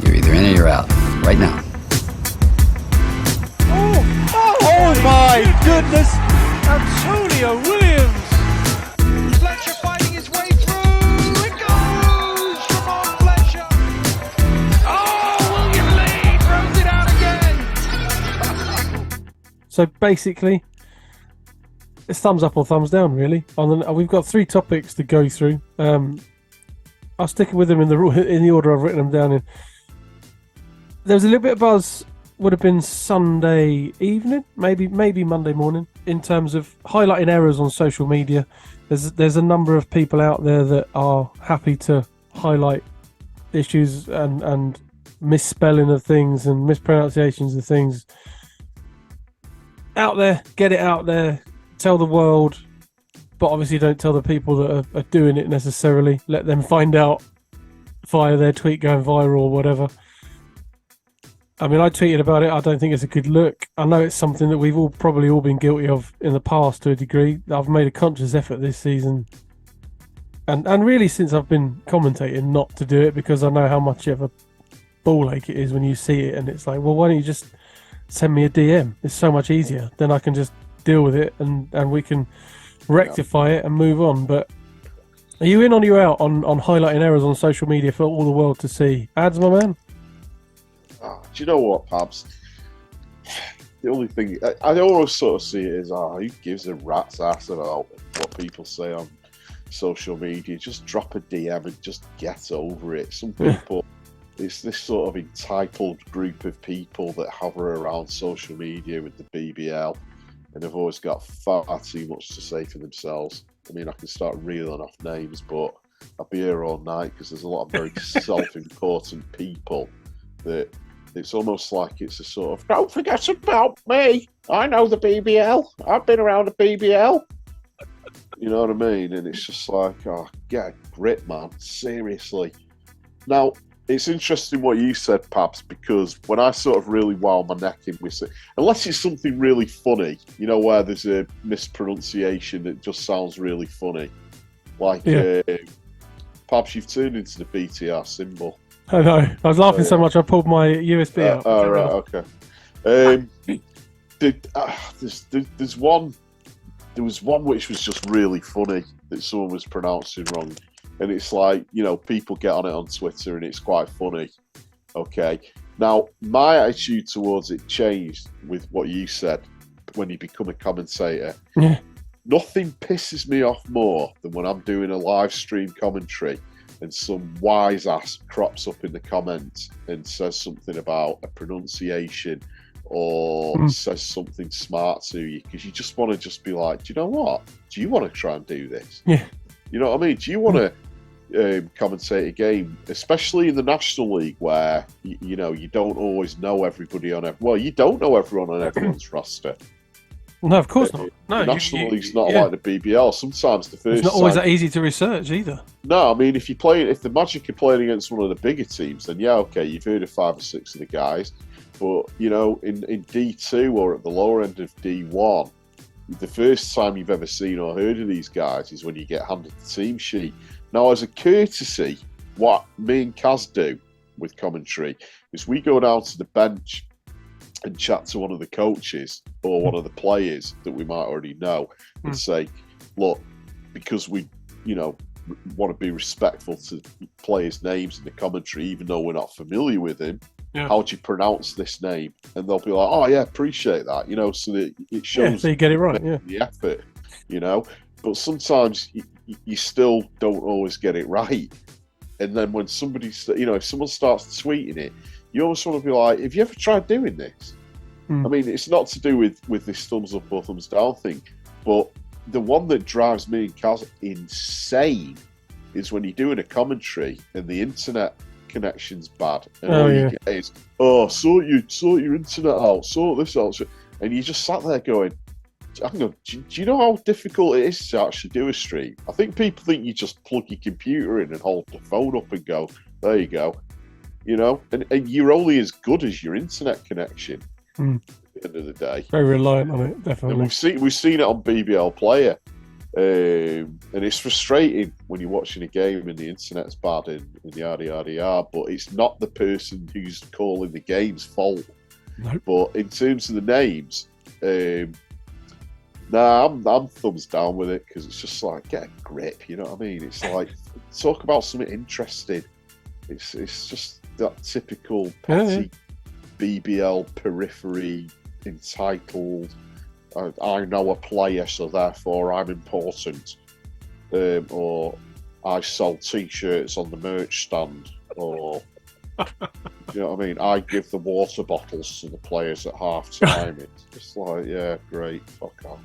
You're either in or you're out. Right now. Oh my goodness! Antonio Williams! Fletcher fighting his way through. It goes from on Fletcher. Oh, William Lee throws it out again. So basically, it's thumbs up or thumbs down, really. We've got 3 topics to go through. I'll stick with them in the order I've written them down in. There was a little bit of buzz. Would have been Sunday evening, maybe Monday morning, in terms of highlighting errors on social media. There's a number of people out there that are happy to highlight issues and misspelling of things and mispronunciations of things. Out there, get it out there, tell the world, but obviously don't tell the people that are doing it necessarily. Let them find out via their tweet going viral or whatever. I mean, I tweeted about it. I don't think it's a good look. I know it's something that we've probably all been guilty of in the past to a degree. I've made a conscious effort this season, and really since I've been commentating, not to do it, because I know how much of a ball ache it is when you see it, and it's like, well, why don't you just send me a DM? It's so much easier. Then I can just deal with it, and we can rectify it and move on. But are you in or are you out on highlighting errors on social media for all the world to see? Ads, my man? Oh, do you know what, Pabs? The only thing I always sort of see it is, who gives a rat's ass about what people say on social media? Just drop a DM and just get over it. Some people, it's this sort of entitled group of people that hover around social media with the BBL, and have always got far too much to say for themselves. I mean, I can start reeling off names, but I'll be here all night because there's a lot of very self-important people that it's almost like it's a sort of, don't forget about me. I know the BBL. I've been around the BBL. You know what I mean? And it's just like, get a grip, man. Seriously. Now, it's interesting what you said, Pabs, because when I sort of really wow my neck in with it, unless it's something really funny, you know, where there's a mispronunciation that just sounds really funny. Like, Pabs, you've turned into the BTR symbol. I know. I was laughing so much I pulled my USB out. Oh, right, okay. There was one which was just really funny that someone was pronouncing wrong. And it's like, you know, people get on it on Twitter and it's quite funny. Okay. Now, my attitude towards it changed with what you said when you become a commentator. Yeah. Nothing pisses me off more than when I'm doing a live stream commentary and some wise ass crops up in the comments and says something about a pronunciation or says something smart to you, because you just want to just be like, do you know what? Do you want to try and do this? Yeah. You know what I mean? Do you want to commentate a game, especially in the National League, where you know you don't always know everybody on well, you don't know everyone on everyone's roster. No, of course not. No, the National League's not like the BBL. Sometimes the first it's not always that easy to research either. No, I mean, if the Magic are playing against one of the bigger teams, then yeah, okay, you've heard of 5 or 6 of the guys. But, you know, in D2 or at the lower end of D1, the first time you've ever seen or heard of these guys is when you get handed the team sheet. Now, as a courtesy, what me and Kaz do with commentary is we go down to the bench and chat to one of the coaches or one of the players that we might already know and say, look, because we, you know, want to be respectful to players' names in the commentary, even though we're not familiar with him, how do you pronounce this name? And they'll be like, oh, yeah, appreciate that, you know, so that it shows so you get it right, the effort, you know. But sometimes you still don't always get it right. And then when somebody, you know, if someone starts tweeting it, you almost want to be like, have you ever tried doing this? I mean, it's not to do with this thumbs up or thumbs down thing, but the one that drives me and Kaz insane is when you're doing a commentary and the internet connection's bad. And all you get is, sort your internet out, sort this out. And you just sat there going, hang on, do you know how difficult it is to actually do a stream? I think people think you just plug your computer in and hold the phone up and go, there you go. You know, and you're only as good as your internet connection at the end of the day. Very reliant on it, definitely. And we've seen it on BBL Player. And it's frustrating when you're watching a game and the internet's bad and yada yada yada, but it's not the person who's calling the game's fault. Nope. But in terms of the names, I'm thumbs down with it, because it's just like, get a grip, you know what I mean? It's like, talk about something interesting. It's just that typical petty BBL periphery, entitled, I know a player, so therefore I'm important, or I sell T-shirts on the merch stand, or you know what I mean? I give the water bottles to the players at half time. It's just like, yeah, great, fuck off.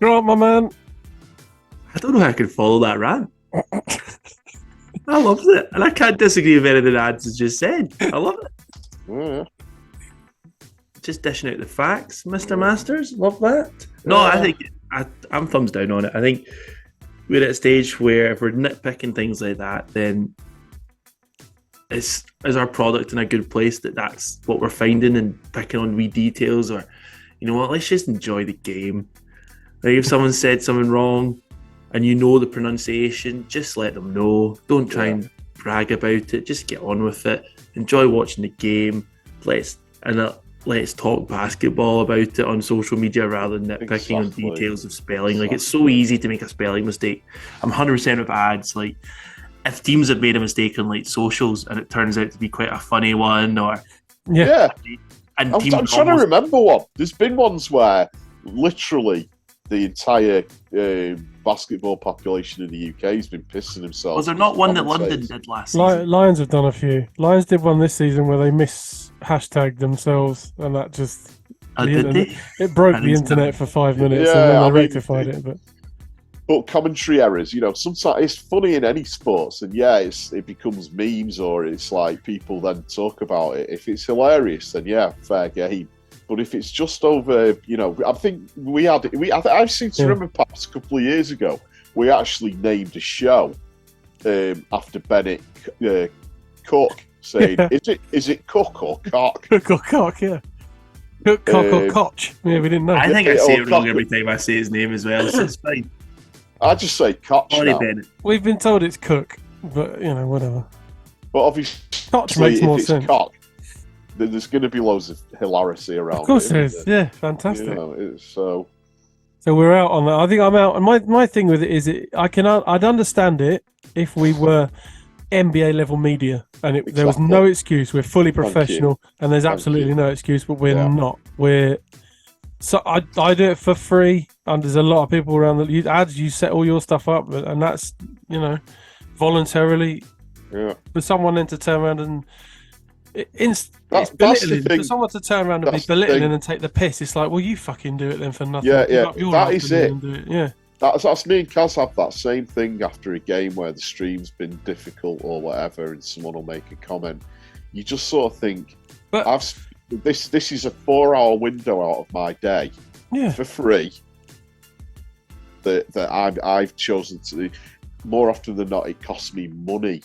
You're right, my man. I don't know how I can follow that rant. I loved it, and I can't disagree with anything Ads has just said. I love it. Yeah. Just dishing out the facts, Mr. Masters. Love that. No, I think I'm thumbs down on it. I think we're at a stage where if we're nitpicking things like that, then is our product in a good place that's what we're finding, and picking on wee details, or you know what, let's just enjoy the game. Like if someone said something wrong and you know the pronunciation, just let them know. Don't try and brag about it. Just get on with it. Enjoy watching the game. Let's talk basketball about it on social media rather than nitpicking on details of spelling. Like, it's so easy to make a spelling mistake. I'm 100% with Ads. Like, if teams have made a mistake on like socials and it turns out to be quite a funny one, or and I'm trying to remember one. There's been ones where literally the entire basketball population in the UK has been pissing themselves. Was there not one that London did last season? Lions have done a few. Lions did one this season where they hashtagged themselves, and that just it broke the internet for 5 minutes, and then they rectified it. But commentary errors, you know, sometimes it's funny in any sports, and it becomes memes, or it's like people then talk about it. If it's hilarious, then fair game. But if it's just over, you know, I think I seem to remember perhaps a couple of years ago, we actually named a show after Bennett Cook, saying, is it Cook or Cock? Cook or Cock, yeah. Cook, Cock or Koch. Yeah, we didn't know. I think I say it wrong every time I say his name as well, so it's fine. I just say Koch now. Bennett. We've been told it's Cook, but, you know, whatever. But obviously, Koch makes more sense. Cock, then there's going to be loads of hilarity around. Of course there is. Yeah, fantastic. You know, so we're out on that. I think I'm out. And my thing with it is, I'd understand it if we were NBA level media, and there was no excuse. We're fully professional, and there's absolutely no excuse. But we're not. So I do it for free, and there's a lot of people around that you set all your stuff up, and that's, you know, voluntarily. Yeah. For someone then to turn around and it's belittling. For someone to turn around and be belittling and take the piss, it's like, well, you fucking do it then for nothing. Yeah. That is it. Yeah. That's me and Kaz have that same thing after a game where the stream's been difficult or whatever, and someone will make a comment. You just sort of think, this is a 4-hour window out of my day for free that I've chosen to. More often than not, it costs me money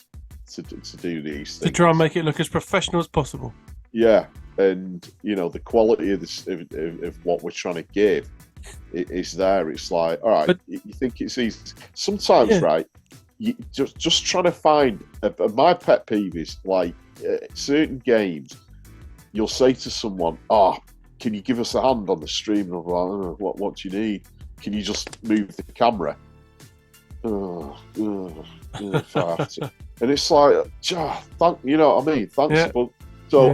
to do these things. To try and make it look as professional as possible. Yeah, and you know the quality of this of what we're trying to give is there. It's like, all right, you think it's easy. Sometimes, right? You just trying to find. My pet peeve is like certain games. You'll say to someone, "Oh, can you give us a hand on the stream?" And I'm like, "What do you need? Can you just move the camera?" If I have to. And it's like, you know what I mean? Thanks. Yeah. But,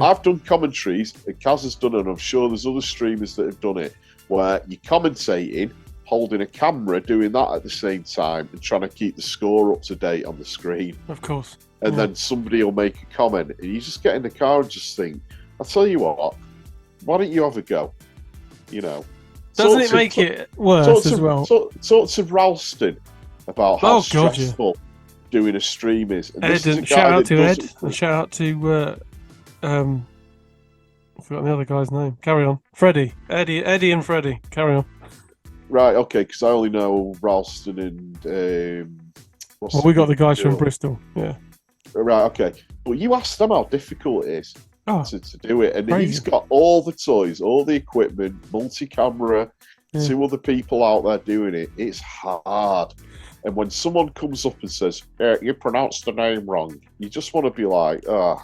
I've done commentaries, and Kaz has done it, and I'm sure there's other streamers that have done it, where you're commentating, holding a camera, doing that at the same time, and trying to keep the score up to date on the screen. Of course. And then somebody will make a comment, and you just get in the car and just think, I'll tell you what, why don't you have a go? You know. Doesn't it make it worse as well? Talk to Ralston about how stressful doing a stream is. And shout out to Ed, and shout out to I forgot the other guy's name. Carry on. Freddie. Eddie and Freddie. Carry on. Right, okay, because I only know Ralston and we got the guys from Bristol. Yeah. Right, okay. But you asked them how difficult it is to do it, and crazy. He's got all the toys, all the equipment, multi-camera. Yeah. 2 other people out there doing it, it's hard. And when someone comes up and says, you pronounced the name wrong, you just want to be like, oh.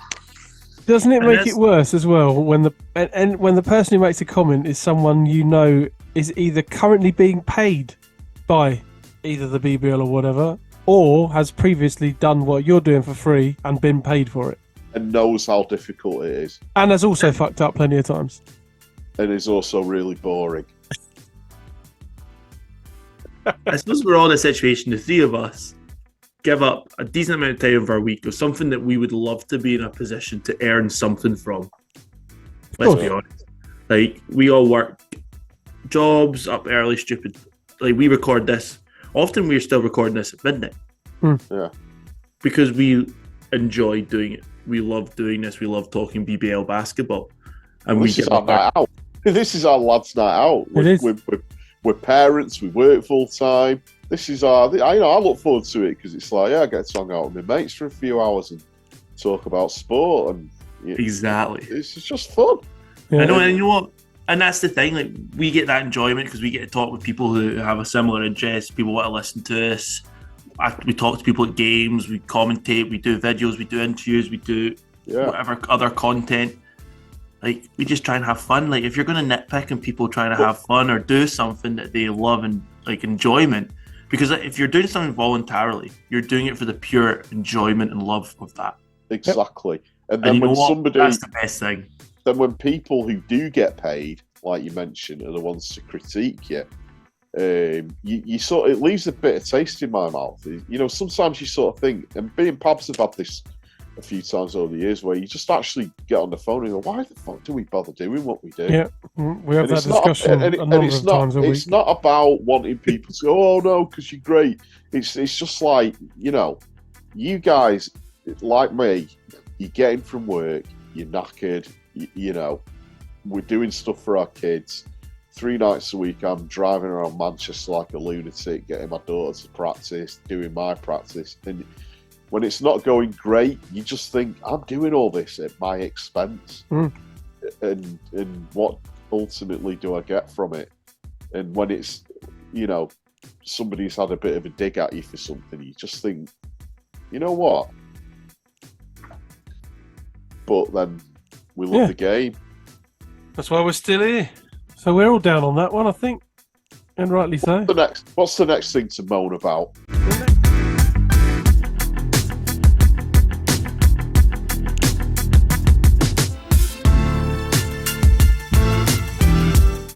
Doesn't it And make that's- it worse as well when the person who makes a comment is someone you know is either currently being paid by either the BBL or whatever, or has previously done what you're doing for free and been paid for it, And knows how difficult it is. and has also fucked up plenty of times. And is also really boring. I suppose we're all in a situation, the 3 of us give up a decent amount of time of our week or something that we would love to be in a position to earn something from. Let's be honest. Like, we all work jobs up early, stupid. Like, we record this. Often we're still recording this at midnight. Yeah. Because we enjoy doing it. We love doing this. We love talking BBL basketball. And This is our night out. This is our lads' night out. It is. We're parents. We work full time. This is our. I look forward to it because it's like, I get to hang out with my mates for a few hours and talk about sport, and Exactly. it's just fun. Yeah. I know, and you know what? And that's the thing. Like, we get that enjoyment because we get to talk with people who have a similar interest. People want to listen to us. We talk to people at games. We commentate. We do videos. We do interviews. We do whatever other content. Like, we just try and have fun. Like, if you're going to nitpick and people trying to have fun or do something that they love and like enjoyment, because if you're doing something voluntarily, you're doing it for the pure enjoyment and love of that. Exactly. And And then you know when what? somebody, That's the best thing. then when people who do get paid, like you mentioned, are the ones to critique you, you sort of, it leaves a bit of taste in my mouth. You know, sometimes you sort of think, and me and Pabs have had this a few times over the years, where you just actually get on the phone and go, why the fuck do we bother doing what we do? Yeah, we have And that it's not- discussion and a number of times a week. It's not about wanting people to go, oh no, because you're great. It's just like, you know, you guys, like me, you're getting from work, you're knackered, you know, we're doing stuff for our kids. 3 nights a week, I'm driving around Manchester like a lunatic, getting my daughter to practice, doing my practice. And when it's not going great, you just think, I'm doing all this at my expense. And what ultimately do I get from it? And when it's, you know, somebody's had a bit of a dig at you for something, you just think, you know what? But then we love Yeah. the game. That's why we're still here. So we're all down on that one, I think, and rightly so. What's the next thing to moan about?